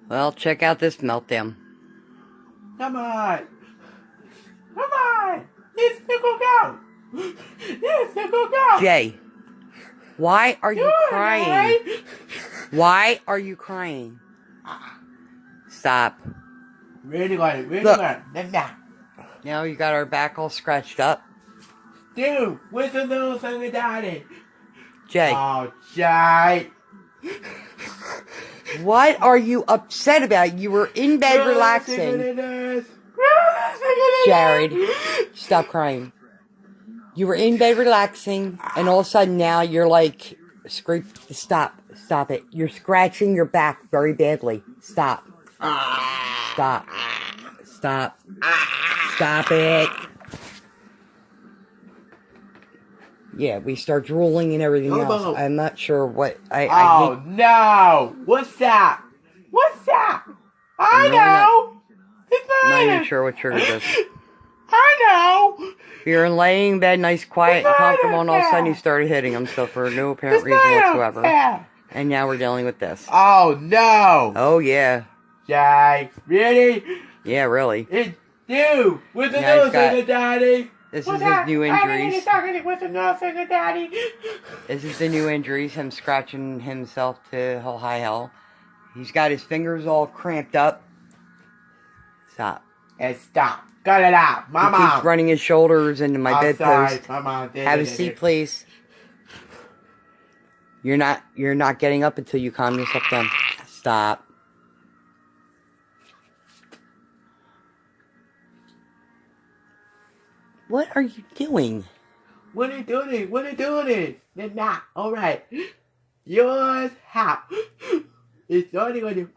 Well, check out this meltdown. Come on. Come on. Let's go. Let's go. Jay, why are you crying? Right? Why are you crying? Stop. Really good. Really Look. good. Now you got our back all scratched up. Dude, where's the little thing of daddy? Jay, Oh, Jay. what are you upset about? You were in bed relaxing. Jared, stop crying. You were in bed relaxing, and all of a sudden now you're like, stop it. You're scratching your back very badly. Stop it. Yeah, we start drooling and everything else. I'm not sure what I hate. No! What's that? I know! I'm not even sure what triggered this. I know! You're laying in bed, nice, quiet, and comfortable, and all of a sudden you started hitting him, so for no apparent reason whatsoever. And now we're dealing with this. Oh, no! Oh, yeah. Jay, really? Yeah, really. It's you! With the nose in the daddy! This is his new injuries. With the nose in the daddy! This is the new injuries, him scratching himself to high hell. He's got his fingers all cramped up. Stop. And stop. Cut it out. Mama. He keeps running his shoulders into my bedpost. Mama. Have a seat, please. You're not getting up until you calm yourself down. Stop. What are you doing? What are you doing? Then not. Alright. Yours how? It's only going to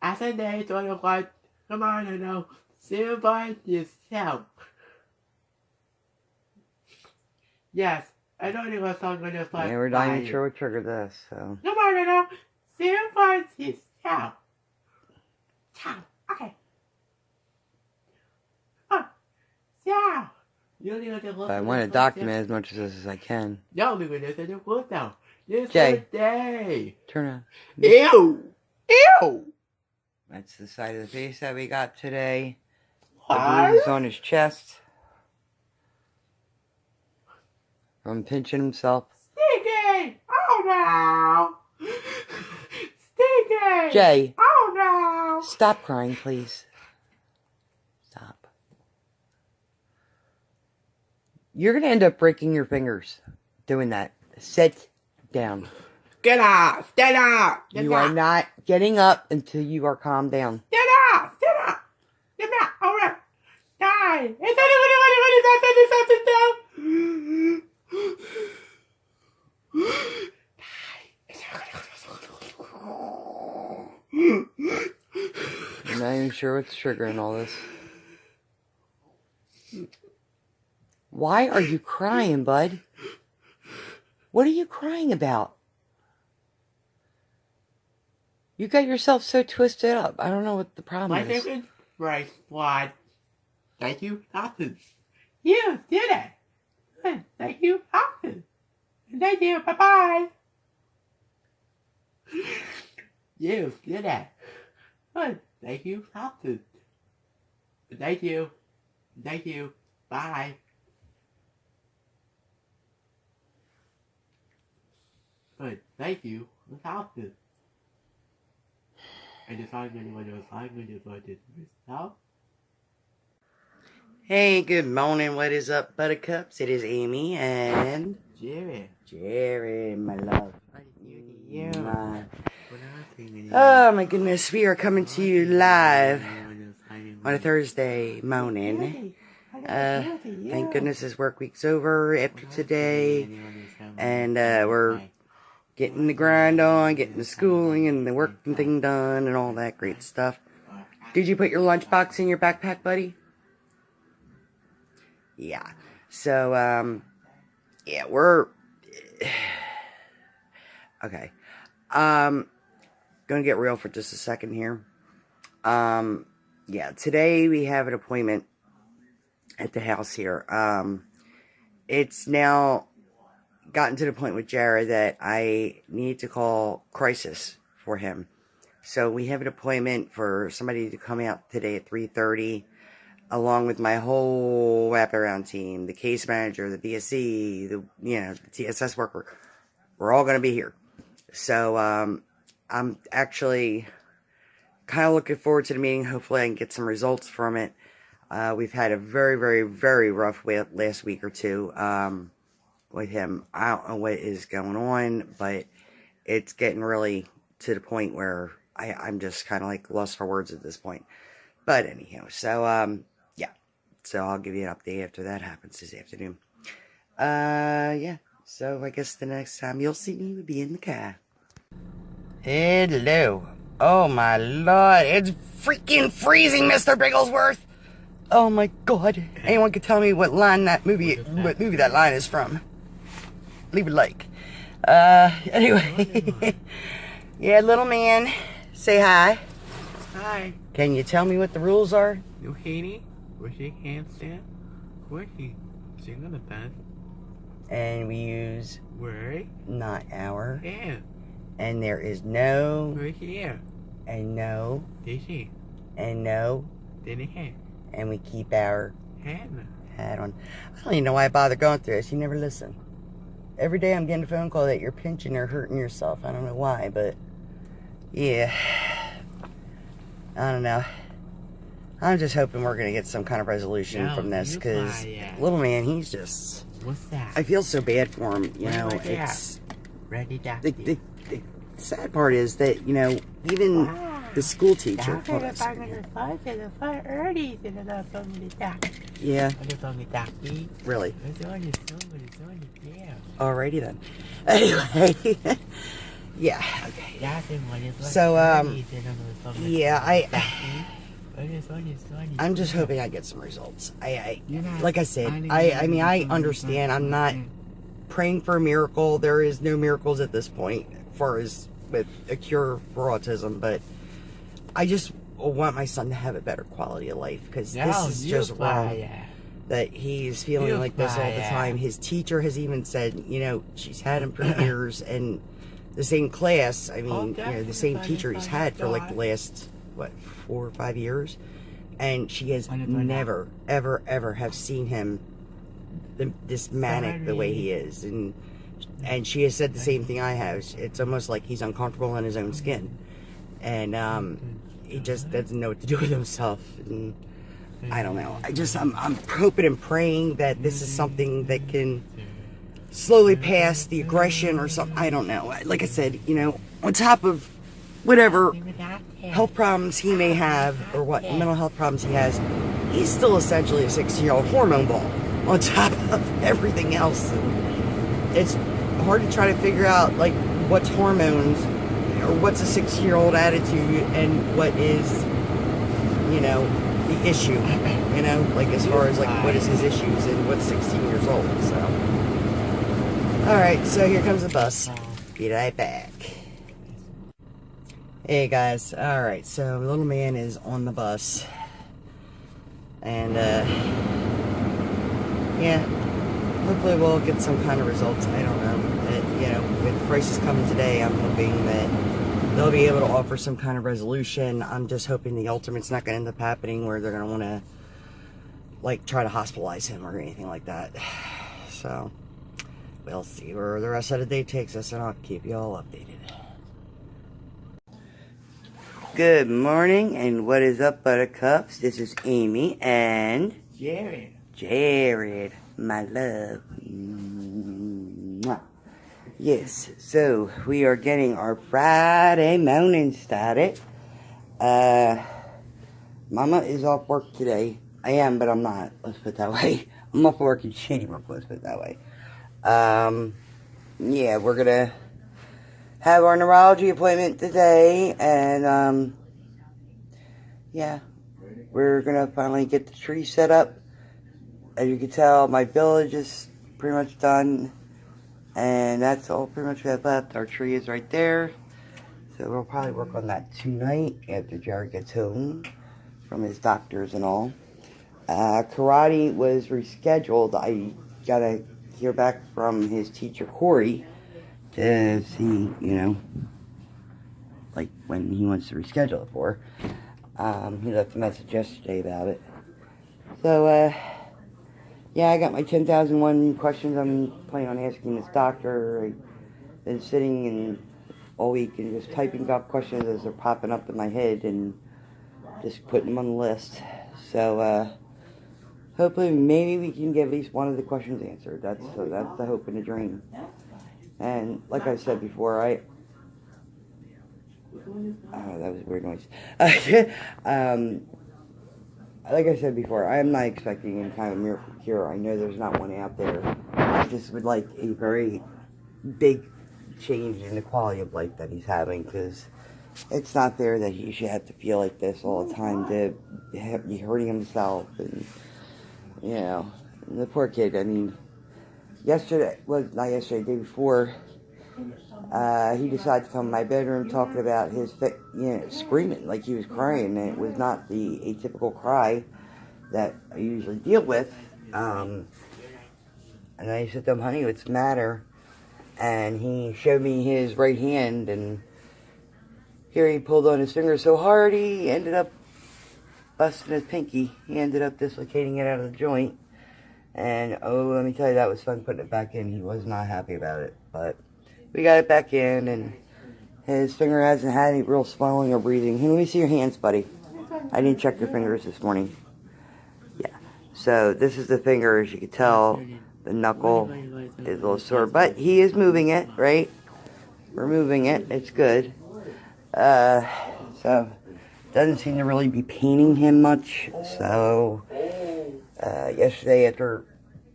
I said that it's only going. Come on, I know. Simplify yourself. Yes. I don't know what song I'm going to play. Yeah, we're not even sure what triggered this, so. Come on, I know. Simplify yourself. Okay. Yeah. I want to document as much of this as I can. No, we're going to send a quote now. Jay, turn on. Ew. That's the side of the face that we got today. What? The bruise on his chest. From pinching himself. Stinky! Oh no! Stinky! Jay. Oh no! Stop crying, please. Stop. You're going to end up breaking your fingers doing that. Sit down. Get up! Stand up! You are not getting up until you are calmed down. Stand up! Get up! Alright! Die! I'm not even sure what's triggering all this. Why are you crying, bud? What are you crying about? You got yourself so twisted up. I don't know what the problem is. My favorite rice squad. Thank you, Hopkins. You did it. Good. Thank you, Hopkins. Thank you. Bye-bye. You did it. Good. Thank you, Hopkins. Thank you. Thank you. Bye. Good. Thank you, Hopkins. I decided anyone else I'm going to go to myself. Hey, good morning. What is up, buttercups? It is Amy and Jerry, my love. Yeah. Oh my goodness, we are coming to you live on a Thursday morning. Thank goodness this work week's over after today, and we're getting the grind on, getting the schooling and the work and thing done and all that great stuff. Did you put your lunchbox in your backpack, buddy? Yeah. So, yeah, we're... Okay. Gonna get real for just a second here. Yeah, today we have an appointment at the house here. It's now gotten to the point with Jared that I need to call crisis for him. So we have an appointment for somebody to come out today at 3:30, along with my whole wraparound team, the case manager, the BSC, the TSS worker. We're all going to be here. So I'm actually kind of looking forward to the meeting. Hopefully I can get some results from it. We've had a very, very, very rough last week or two with him. I don't know what is going on, but it's getting really to the point where I'm just kind of like lost for words at this point. But anyhow, so yeah. So I'll give you an update after that happens this afternoon. Yeah. So I guess the next time you'll see me will be in the car. Hello. Oh my lord, it's freaking freezing, Mr. Bigglesworth. Oh my god. Anyone can tell me what movie that line is from. Leave a like. Anyway. Yeah, little man. Say hi. Hi. Can you tell me what the rules are? You Haney? Was she handstand? Was she singing the band? And we use Where? not our. Yeah. And there is no. Where's here? And no. Did she? And no. Did it have? And we keep our Hannah. hat on. I don't even know why I bother going through this. You never listen. Every day I'm getting a phone call that you're pinching or hurting yourself. I don't know why, but yeah. I don't know. I'm just hoping we're going to get some kind of resolution No, from this, you because fly, yeah. little man, he's just... What's that? I feel so bad for him, you know. What is that? It's... Ready, Duck. The sad part is that, you know, even the school teacher told us. Yeah, really. Alrighty then. Anyway, yeah, okay. So, yeah, I'm just hoping I get some results. Like I said, I mean, I understand. I'm not praying for a miracle. There is no miracles at this point, as far as with a cure for autism. But I just want my son to have a better quality of life, because this is just wrong. That he's feeling like this all the time. His teacher has even said, you know, she's had him for years, and the same class. I mean, you know, the same teacher he's had for like the last 4 or 5 years, and she has never, ever, ever have seen him this manic the way he is, and she has said the same thing I have. It's almost like he's uncomfortable in his own skin, and he just doesn't know what to do with himself. And I don't know. I'm hoping and praying that this is something that can slowly pass the aggression or something. I don't know. Like I said, you know, on top of whatever health problems he may have, or what mental health problems he has, he's still essentially a 16-year-old hormone ball on top of everything else. And it's hard to try to figure out, like, what's hormones, or what's a 16-year-old attitude, and what is, you know, the issue, you know, like as far as like what is his issues and what's 16 years old. So, all right, so here comes the bus. Be right back. Hey guys, all right, so little man is on the bus, and yeah, hopefully we'll get some kind of results. I don't know, you know, with prices coming today, I'm hoping that they'll be able to offer some kind of resolution. I'm just hoping the ultimate's not going to end up happening where they're going to want to, like, try to hospitalize him or anything like that. So, we'll see where the rest of the day takes us, and I'll keep you all updated. Good morning, and what is up, buttercups? This is Amy and Jared, my love. Mwah. Yes, so we are getting our Friday morning started. Mama is off work today. I am, but I'm not. Let's put it that way. I'm off work in shady work. Let's put it that way. Yeah, we're gonna have our neurology appointment today, and yeah, we're gonna finally get the tree set up. As you can tell, my village is pretty much done. And that's all pretty much we have left. Our tree is right there. So we'll probably work on that tonight after Jared gets home from his doctors and all. Karate was rescheduled. I gotta hear back from his teacher, Corey, to see, like when he wants to reschedule it for. He left a message yesterday about it. So, yeah, I got my 10,001 questions I'm planning on asking this doctor. I've been sitting and all week and just typing up questions as they're popping up in my head and just putting them on the list. So, hopefully, maybe we can get at least one of the questions answered. That's the hope and the dream. And like I said before, that was a weird noise. Like I said before, I am not expecting any kind of miracle cure. I know there's not one out there. I just would like a very big change in the quality of life that he's having, because it's not fair that he should have to feel like this all the time, to be hurting himself. And, the poor kid. I mean, not yesterday, the day before, he decided to come in my bedroom talking about his, screaming like he was crying, and it was not the atypical cry that I usually deal with. And I said to him, honey, what's the matter? And he showed me his right hand, and here he pulled on his finger so hard he ended up busting his pinky. He ended up dislocating it out of the joint. And, let me tell you, that was fun putting it back in. He was not happy about it, but we got it back in, and his finger hasn't had any real swelling or breathing. Hey, let me see your hands, buddy. I didn't check your fingers this morning. Yeah. So this is the finger. As you can tell, the knuckle is a little sore, but he is moving it, right? We're moving it. It's good. So doesn't seem to really be paining him much. So yesterday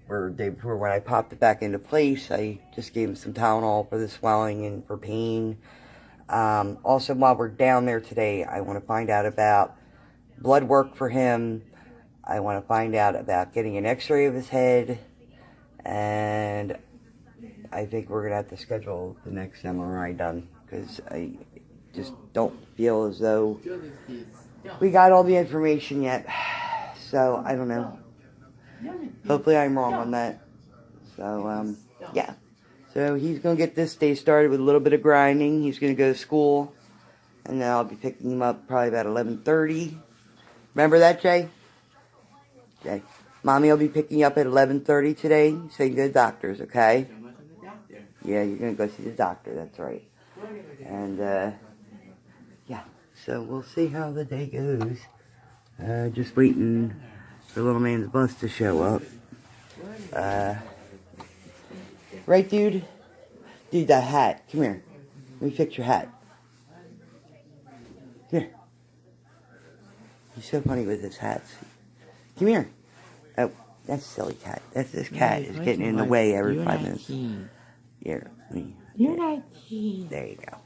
or the day before, when I popped it back into place, I just gave him some Tylenol for the swelling and for pain. Also, while we're down there today, I want to find out about blood work for him. I want to find out about getting an x-ray of his head. And I think we're going to have to schedule the next MRI done, because I just don't feel as though we got all the information yet. So, I don't know. Hopefully I'm wrong on that. So, yeah. So he's going to get this day started with a little bit of grinding. He's going to go to school. And then I'll be picking him up probably about 11:30. Remember that, Jay? Jay. Mommy will be picking you up at 11:30 today. So you can go to the doctor's, okay? Yeah, you're going to go see the doctor. That's right. And, yeah. So we'll see how the day goes. Just waiting for little man's bus to show up. Right, dude? Dude, that hat. Come here. Let me fix your hat. Come here. He's so funny with his hats. Come here. Oh, that's a silly cat. This cat is getting in the way every 5 minutes. Here. You're 19. There you go.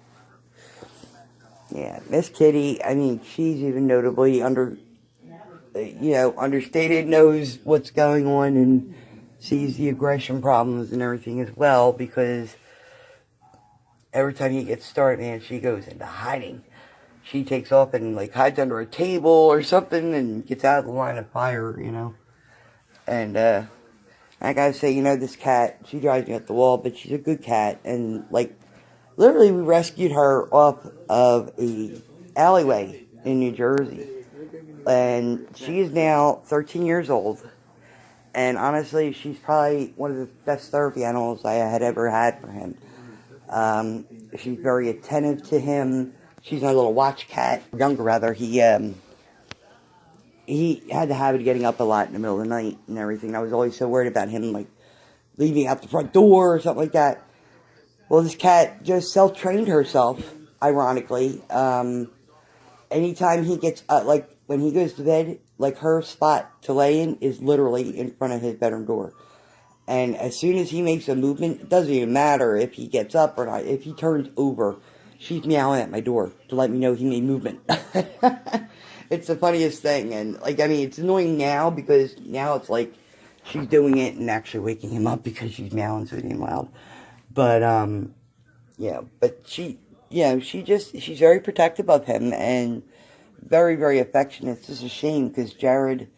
Yeah, Miss Kitty, I mean, she's even notably understated, knows what's going on, and sees the aggression problems and everything as well, because every time he gets started, man, she goes into hiding. She takes off and, hides under a table or something and gets out of the line of fire, And, I gotta say, this cat, she drives me up the wall, but she's a good cat. And, literally we rescued her off of a alleyway in New Jersey. And she is now 13 years old. And honestly, she's probably one of the best therapy animals I had ever had for him. She's very attentive to him. She's my little watch cat. Younger, rather. He had the habit of getting up a lot in the middle of the night and everything. I was always so worried about him, leaving out the front door or something like that. Well, this cat just self-trained herself, ironically. Anytime he gets, when he goes to bed, her spot to lay in is literally in front of his bedroom door. And as soon as he makes a movement, it doesn't even matter if he gets up or not. If he turns over, she's meowing at my door to let me know he made movement. It's the funniest thing. And, it's annoying now, because now it's she's doing it and actually waking him up because she's meowing so damn loud. But, but she's very protective of him and very, very affectionate. It's just a shame, because Jared,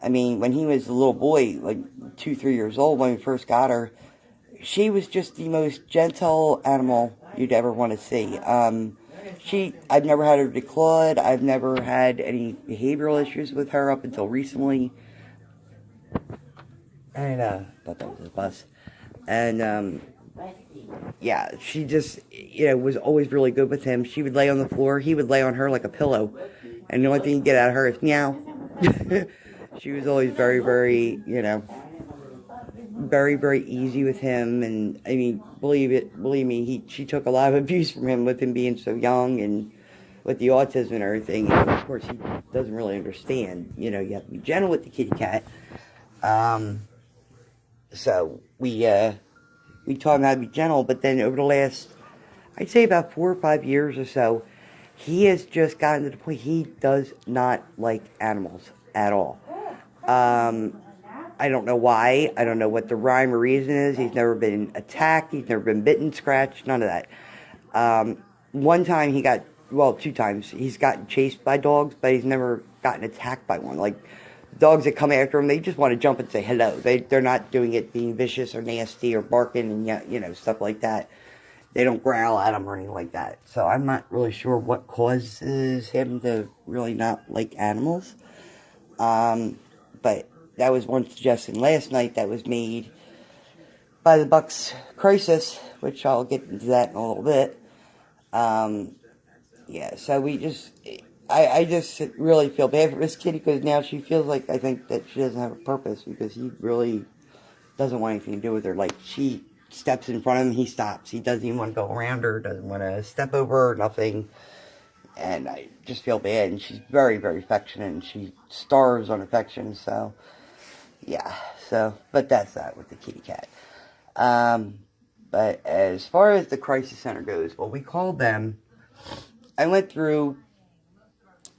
I mean, when he was a little boy, like 2, 3 years old, when we first got her, she was just the most gentle animal you'd ever want to see. I've never had her declawed. I've never had any behavioral issues with her up until recently. And, thought that was a bus. And, yeah, she just, was always really good with him. She would lay on the floor. He would lay on her like a pillow. And the only thing you'd get out of her is meow. She was always very, very, very, very easy with him. And, I mean, believe me, she took a lot of abuse from him with him being so young and with the autism and everything. And, of course, he doesn't really understand. You have to be gentle with the kitty cat. So we taught him how to be gentle, but then over the last, I'd say about 4 or 5 years or so, he has just gotten to the point he does not like animals at all. I don't know why. I don't know what the rhyme or reason is. He's never been attacked. He's never been bitten, scratched, none of that. One time 2 times, he's gotten chased by dogs, but he's never gotten attacked by one. Like, dogs that come after him, they just want to jump and say hello. They're not doing it being vicious or nasty or barking and, stuff like that. They don't growl at him or anything like that. So I'm not really sure what causes him to really not like animals. But that was one suggestion last night that was made by the Bucks Crisis, which I'll get into that in a little bit. So I just really feel bad for this kitty because now she feels like I think that she doesn't have a purpose because he really doesn't want anything to do with her. Like, she steps in front of him, he stops. He doesn't even want to go around her, doesn't want to step over her, nothing. And I just feel bad. And she's very, very affectionate, and she starves on affection. So, yeah. But that's that with the kitty cat. But as far as the crisis center goes, we called them. I went through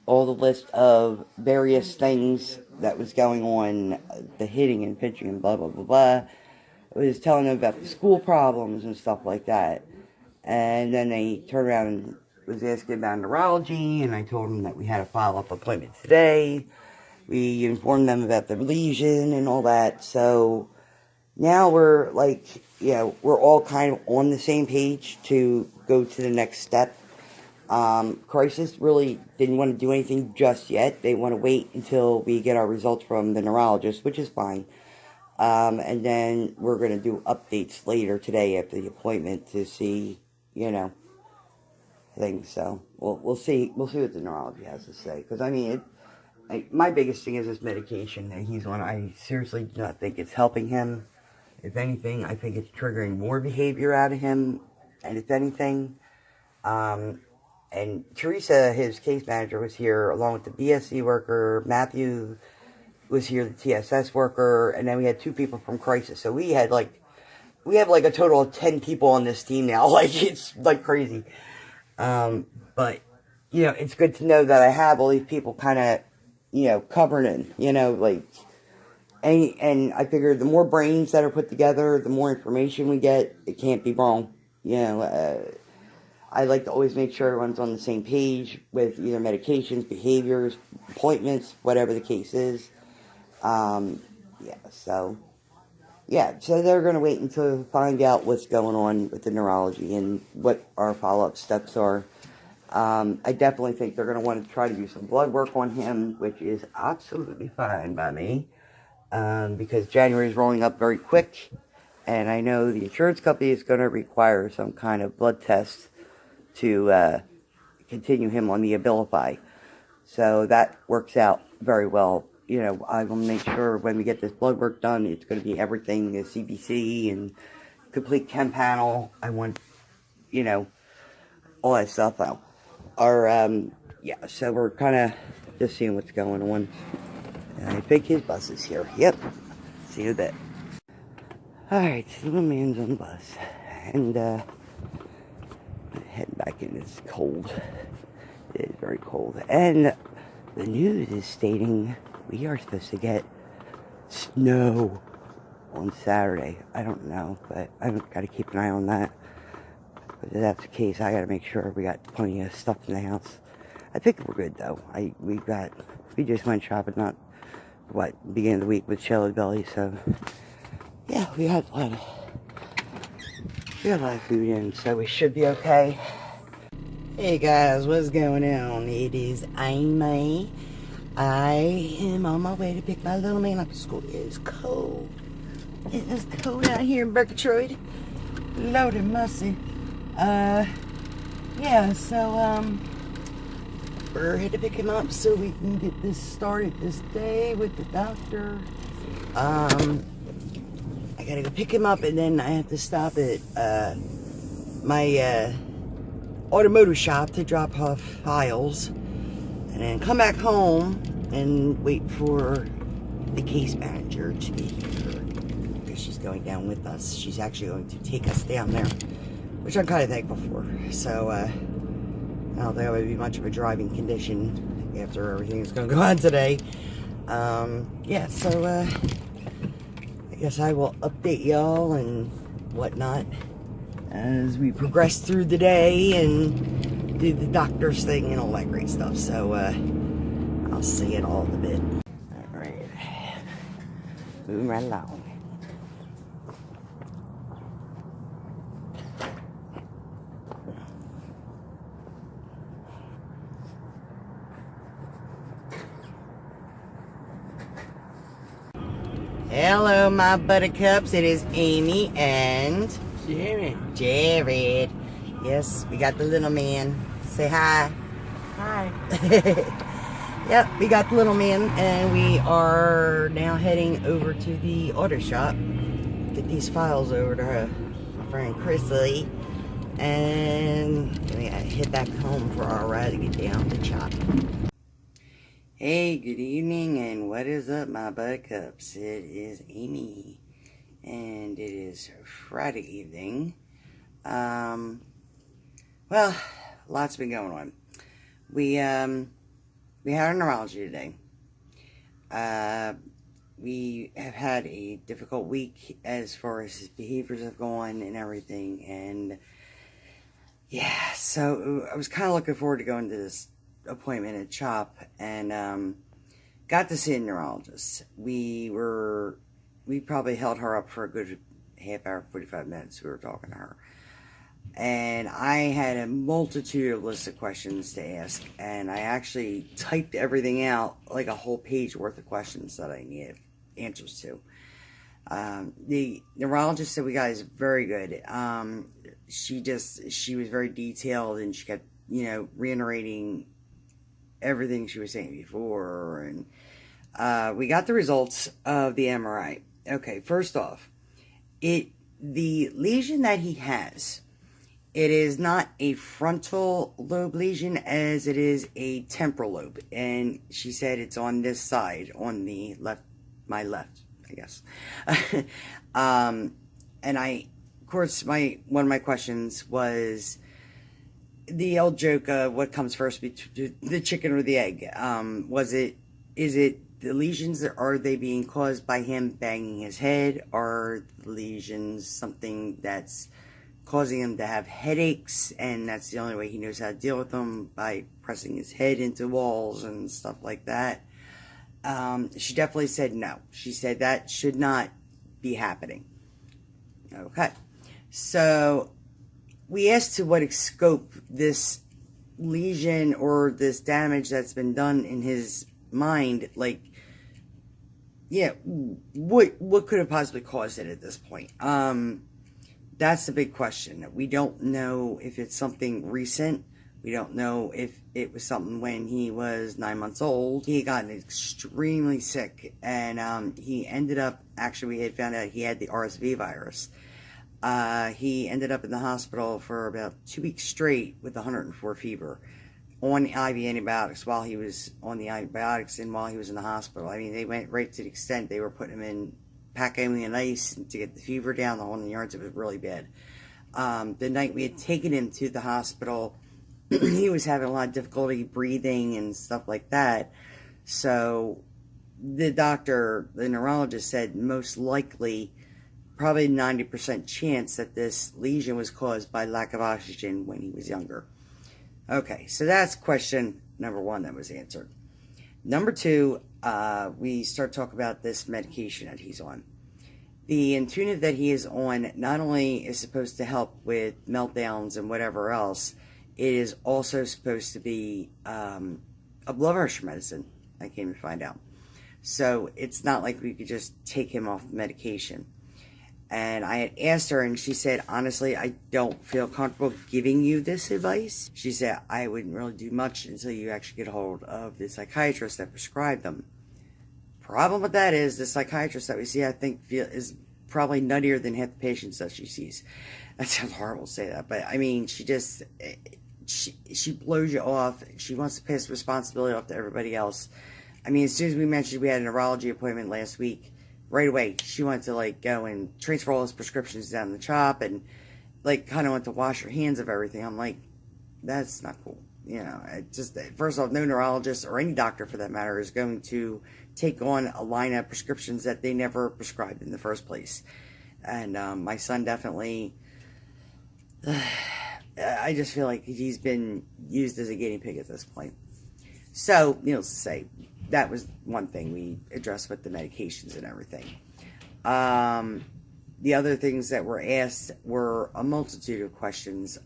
all the list of various things that was going on, the hitting and pinching and blah, blah, blah, blah. I was telling them about the school problems and stuff like that. And then they turned around and was asking about neurology, and I told them that we had a follow-up appointment today. We informed them about the lesion and all that. So now we're we're all kind of on the same page to go to the next step. Crisis really didn't want to do anything just yet. They want to wait until we get our results from the neurologist, which is fine. And then we're going to do updates later today after the appointment to see, things. So we'll see what the neurology has to say. Because I mean, my biggest thing is this medication that he's on. I seriously do not think it's helping him. If anything, I think it's triggering more behavior out of him. And if anything, and Teresa, his case manager, was here along with the BSC worker. Matthew was here, the TSS worker, and then we had 2 people from Crisis. So we have like a total of 10 people on this team now. Like, it's like crazy. But it's good to know that I have all these people kind of, covering it, and I figure the more brains that are put together, the more information we get. It can't be wrong. I like to always make sure everyone's on the same page with either medications, behaviors, appointments, whatever the case is. So they're going to wait until find out what's going on with the neurology and what our follow-up steps are. I definitely think they're going to want to try to do some blood work on him, which is absolutely fine by me, because January is rolling up very quick, and I know the insurance company is going to require some kind of blood test to continue him on the Abilify. So that works out very well. I will make sure when we get this blood work done, it's going to be everything, the CBC and complete chem panel. I want, all that stuff out. So we're kind of just seeing what's going on. And I think his bus is here. Yep. See you in a bit. Alright, so the man's on the bus. And, heading back in. It's cold. It is very cold. And the news is stating we are supposed to get snow on Saturday. I don't know, but I've got to keep an eye on that. But if that's the case, I got to make sure we got plenty of stuff in the house. I think we're good though. We just went shopping not beginning of the week with Shelly Belly, so yeah, we had a lot of food in, so we should be okay. Hey guys, what's going on? It is Amy. I am on my way to pick my little man up at school. It is cold. It is cold out here in Berketroid. Lordy mercy. Yeah, so, we're here to pick him up so we can get this started this day with the doctor. I gotta go pick him up, and then I have to stop at, my, automotive shop to drop off files, and then come back home and wait for the case manager to be here, because she's going down with us. She's actually going to take us down there, which I'm kind of thankful for. So, I don't think I would be much of a driving condition after everything that's going to go on today. Yeah, so, I guess I will update y'all and whatnot as we progress through the day and do the doctor's thing and all that great stuff. So, I'll see it all in a bit. Alright. Moving right along. Hello, my buttercups. It is Amy and Jared. Yes, we got the little man. Say hi. Hi. Yep, we got the little man, and we are now heading over to the auto shop. Get these files over to my friend Chrisley, and we gotta head back home for our ride to get down to chop. Hey, good evening, and what is up, my buttercups? It is Amy, and it is Friday evening. Well, lots been going on. We had our neurology today. We have had a difficult week as far as his behaviors have gone and everything, and yeah, so I was kind of looking forward to going to this appointment at CHOP, and got to see a neurologist. We probably held her up for a good half hour, 45 minutes. We were talking to her, and I had a multitude of lists of questions to ask, and I actually typed everything out, like a whole page worth of questions that I needed answers to. The neurologist that we got is very good. She was very detailed, and she kept, reiterating everything she was saying before, and we got the results of the MRI. Okay, first off, the lesion that he has, it is not a frontal lobe lesion as it is a temporal lobe, and she said it's on this side, on the left, my left, I guess. And of course, one of my questions was the old joke of what comes first, the chicken or the egg. Is it the lesions, are they being caused by him banging his head? Are the lesions something that's causing him to have headaches, and that's the only way he knows how to deal with them, by pressing his head into walls and stuff like that? She definitely said no. She said that should not be happening. Okay. So we asked to what scope this lesion or this damage that's been done in his mind, like, yeah, what could have possibly caused it at this point? That's the big question. We don't know if it's something recent. We don't know if it was something when he was 9 months old. He got extremely sick, and he ended up, actually we had found out he had the RSV virus. He ended up in the hospital for about 2 weeks straight with 104 fever on IV antibiotics while he was on the antibiotics and while he was in the hospital. I mean, they went right to the extent they were putting him in Pacquiao and ice to get the fever down, the whole yards. It was really bad. The night we had taken him to the hospital, he was having a lot of difficulty breathing and stuff like that. So the doctor, the neurologist, said most likely, probably 90% chance that this lesion was caused by lack of oxygen when he was younger. Okay, so that's question number one that was answered. Number two, we start talking about this medication that he's on. The Intuniv that he is on not only is supposed to help with meltdowns and whatever else, it is also supposed to be a blood pressure medicine, I came to find out. So it's not like we could just take him off the medication. And I had asked her, and she said, honestly, I don't feel comfortable giving you this advice. She said, I wouldn't really do much until you actually get a hold of the psychiatrist that prescribed them. Problem with that is, the psychiatrist that we see, I think, is probably nuttier than half the patients that she sees. That sounds horrible to say that, but I mean, she just, she blows you off. She wants to pass responsibility off to everybody else. I mean, as soon as we mentioned we had a neurology appointment last week, right away, she wanted to, like, go and transfer all his prescriptions down the CHOP and, like, kind of want to wash her hands of everything. I'm like, that's not cool. You know, it just, first off, no neurologist or any doctor for that matter is going to take on a line of prescriptions that they never prescribed in the first place. And my son definitely, I just feel like he's been used as a guinea pig at this point. So, needless to say, that was one thing we addressed with the medications and everything. The other things that were asked were a multitude of questions,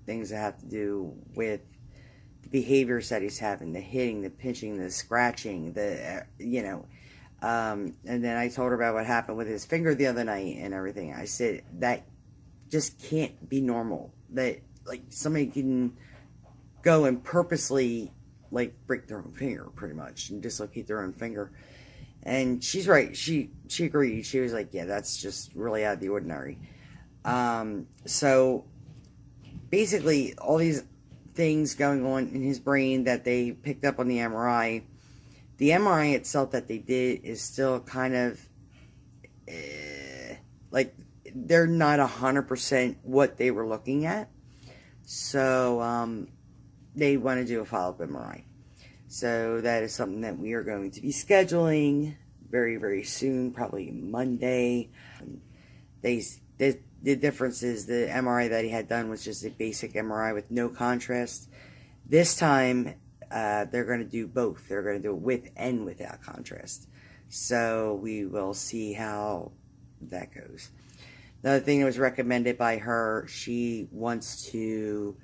things that have to do with the behaviors that he's having, the hitting, the pinching, the scratching, and then I told her about what happened with his finger the other night and everything. I said, that just can't be normal. That, like, somebody can go and purposely, like, break their own finger, pretty much, and dislocate their own finger. And she's right. She agreed. She was like, yeah, that's just really out of the ordinary. So, basically, all these things going on in his brain that they picked up on the MRI. The MRI itself that they did is still kind of, like, they're not 100% what they were looking at. So, they want to do a follow-up MRI. So that is something that we are going to be scheduling very, very soon, probably Monday. The difference is the MRI that he had done was just a basic MRI with no contrast. This time, they're going to do both. They're going to do it with and without contrast. So we will see how that goes. Another thing that was recommended by her, she wants to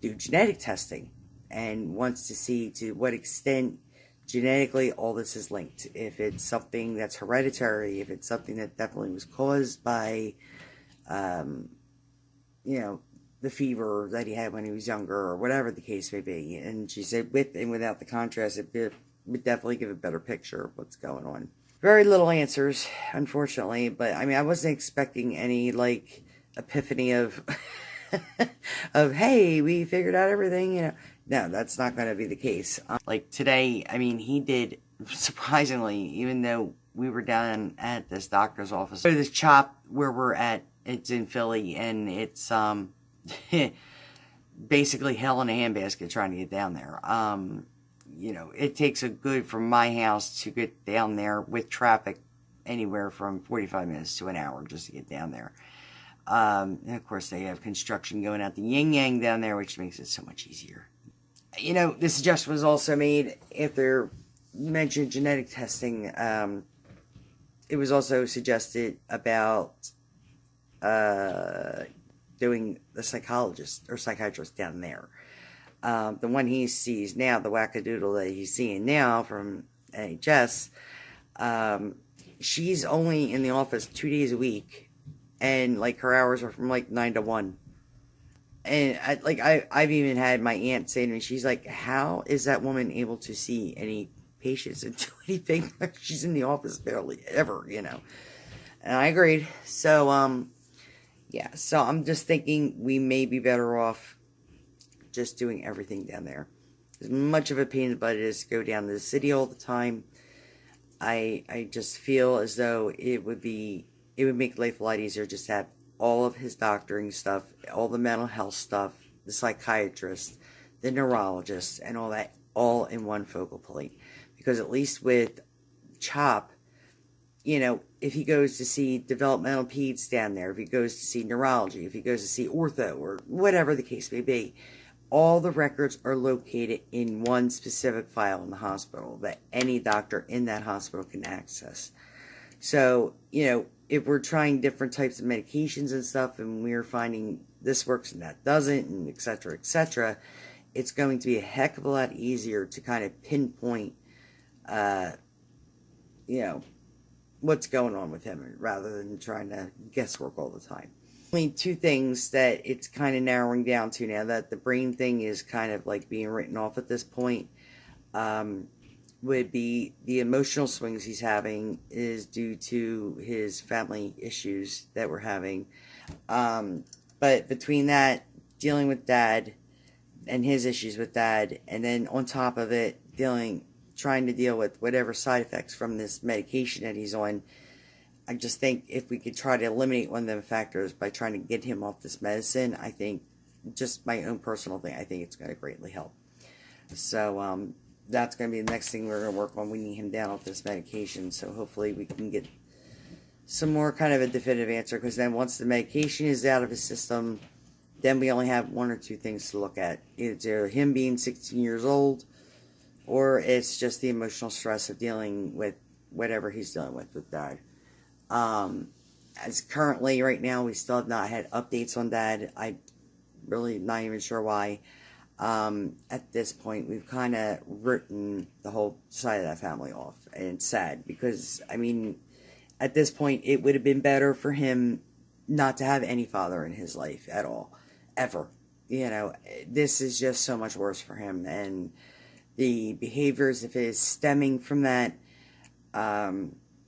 do genetic testing and wants to see to what extent genetically all this is linked. If it's something that's hereditary, if it's something that definitely was caused by, the fever that he had when he was younger, or whatever the case may be. And she said with and without the contrast, it would definitely give a better picture of what's going on. Very little answers, unfortunately, but I mean, I wasn't expecting any, like, epiphany of, hey, we figured out everything, No, that's not going to be the case. Like today, I mean, he did, surprisingly, even though we were down at this doctor's office, so this CHOP where we're at, it's in Philly, and it's basically hell in a handbasket trying to get down there. It takes a good, from my house to get down there with traffic, anywhere from 45 minutes to an hour just to get down there. And of course, they have construction going out the yin-yang down there, which makes it so much easier. The suggestion was also made after you mentioned genetic testing. It was also suggested about doing the psychologist or psychiatrist down there. The one he sees now, the wackadoodle that he's seeing now from NHS, she's only in the office 2 days a week, and like her hours are from like 9 to 1. And I've even had my aunt say to me, she's like, how is that woman able to see any patients and do anything? She's in the office barely ever, And I agreed. So, so I'm just thinking we may be better off just doing everything down there. As much of a pain in the butt it is to go down to the city all the time, I just feel as though it would make life a lot easier just to have all of his doctoring stuff, all the mental health stuff, the psychiatrist, the neurologist, and all that, all in one focal point. Because at least with CHOP, if he goes to see developmental peds down there, if he goes to see neurology, if he goes to see ortho, or whatever the case may be, all the records are located in one specific file in the hospital that any doctor in that hospital can access. So, if we're trying different types of medications and stuff, and we're finding this works and that doesn't, and et cetera, it's going to be a heck of a lot easier to kind of pinpoint, what's going on with him, rather than trying to guesswork all the time. Only two things that it's kind of narrowing down to now, that the brain thing is kind of like being written off at this point, would be the emotional swings he's having is due to his family issues that we're having. But between that, dealing with Dad and his issues with Dad, and then on top of it, trying to deal with whatever side effects from this medication that he's on, I just think if we could try to eliminate one of them factors by trying to get him off this medicine, I think, just my own personal thing, I think it's going to greatly help. So, that's going to be the next thing we're going to work on, weaning him down off this medication. So hopefully we can get some more kind of a definitive answer, because then once the medication is out of his system, then we only have one or two things to look at. Either him being 16 years old, or it's just the emotional stress of dealing with whatever he's dealing with Dad. As currently, right now, we still have not had updates on Dad. I'm really not even sure why. At this point, we've kind of written the whole side of that family off. And it's sad, because, at this point, it would have been better for him not to have any father in his life at all. Ever. This is just so much worse for him. And the behaviors of his stemming from that,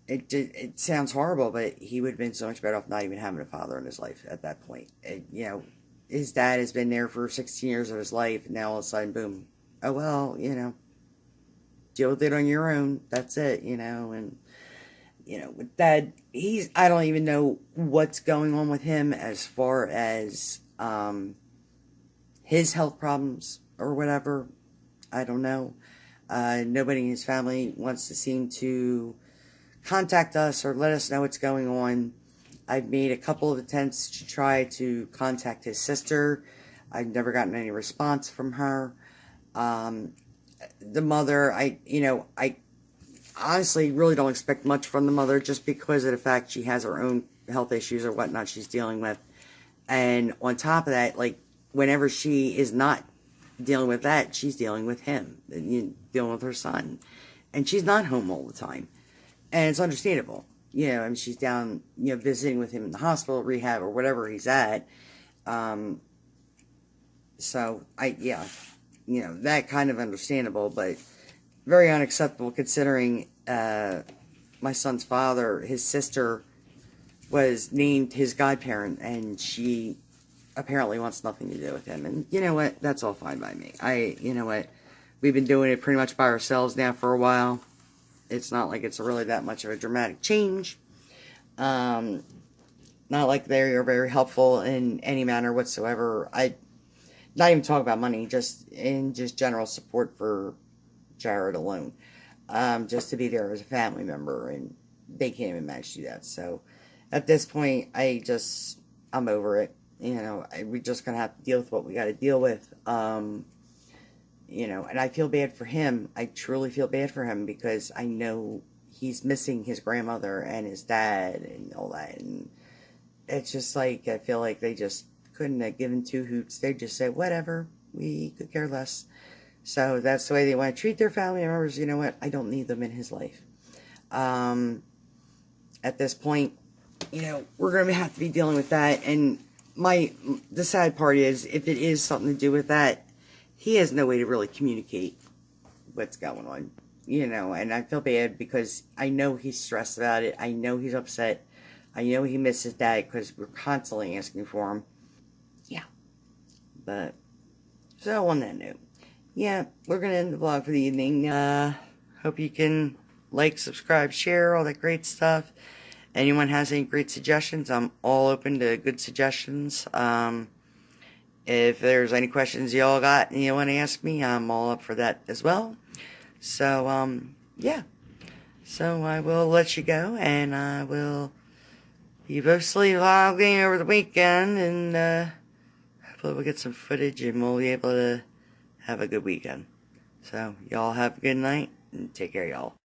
it sounds horrible, but he would have been so much better off not even having a father in his life at that point. His dad has been there for 16 years of his life, and now all of a sudden, boom. Oh, well, deal with it on your own. That's it, and, with Dad, I don't even know what's going on with him as far as, his health problems or whatever. I don't know. Nobody in his family wants to seem to contact us or let us know what's going on. I've made a couple of attempts to try to contact his sister. I've never gotten any response from her. The mother, I honestly really don't expect much from the mother, just because of the fact she has her own health issues or whatnot she's dealing with. And on top of that, whenever she is not dealing with that, she's dealing with him, dealing with her son. And she's not home all the time. And it's understandable. She's down, visiting with him in the hospital, rehab, or whatever he's at. So, that kind of understandable, but very unacceptable, considering my son's father, his sister, was named his godparent, and she apparently wants nothing to do with him. And you know what? That's all fine by me. We've been doing it pretty much by ourselves now for a while. It's not like it's really that much of a dramatic change. Not like they are very helpful in any manner whatsoever. Not even talk about money, just general support for Jared alone. Just to be there as a family member, and they can't even manage to do that. So, at this point, I'm over it. We're just gonna have to deal with what we gotta deal with. And I feel bad for him. I truly feel bad for him, because I know he's missing his grandmother and his dad and all that. And it's just I feel like they just couldn't have given two hoots. They just said, whatever, we could care less. So that's the way they want to treat their family members. You know what? I don't need them in his life. At this point, we're going to have to be dealing with that. And the sad part is, if it is something to do with that, he has no way to really communicate what's going on, and I feel bad, because I know he's stressed about it. I know he's upset. I know he misses Dad, because we're constantly asking for him. Yeah. But, so on that note, we're going to end the vlog for the evening. Hope you can like, subscribe, share, all that great stuff. Anyone has any great suggestions, I'm all open to good suggestions. If there's any questions y'all got and you want to ask me, I'm all up for that as well. So, So I will let you go, and I will be mostly vlogging over the weekend, and hopefully we'll get some footage and we'll be able to have a good weekend. So, y'all have a good night and take care, y'all.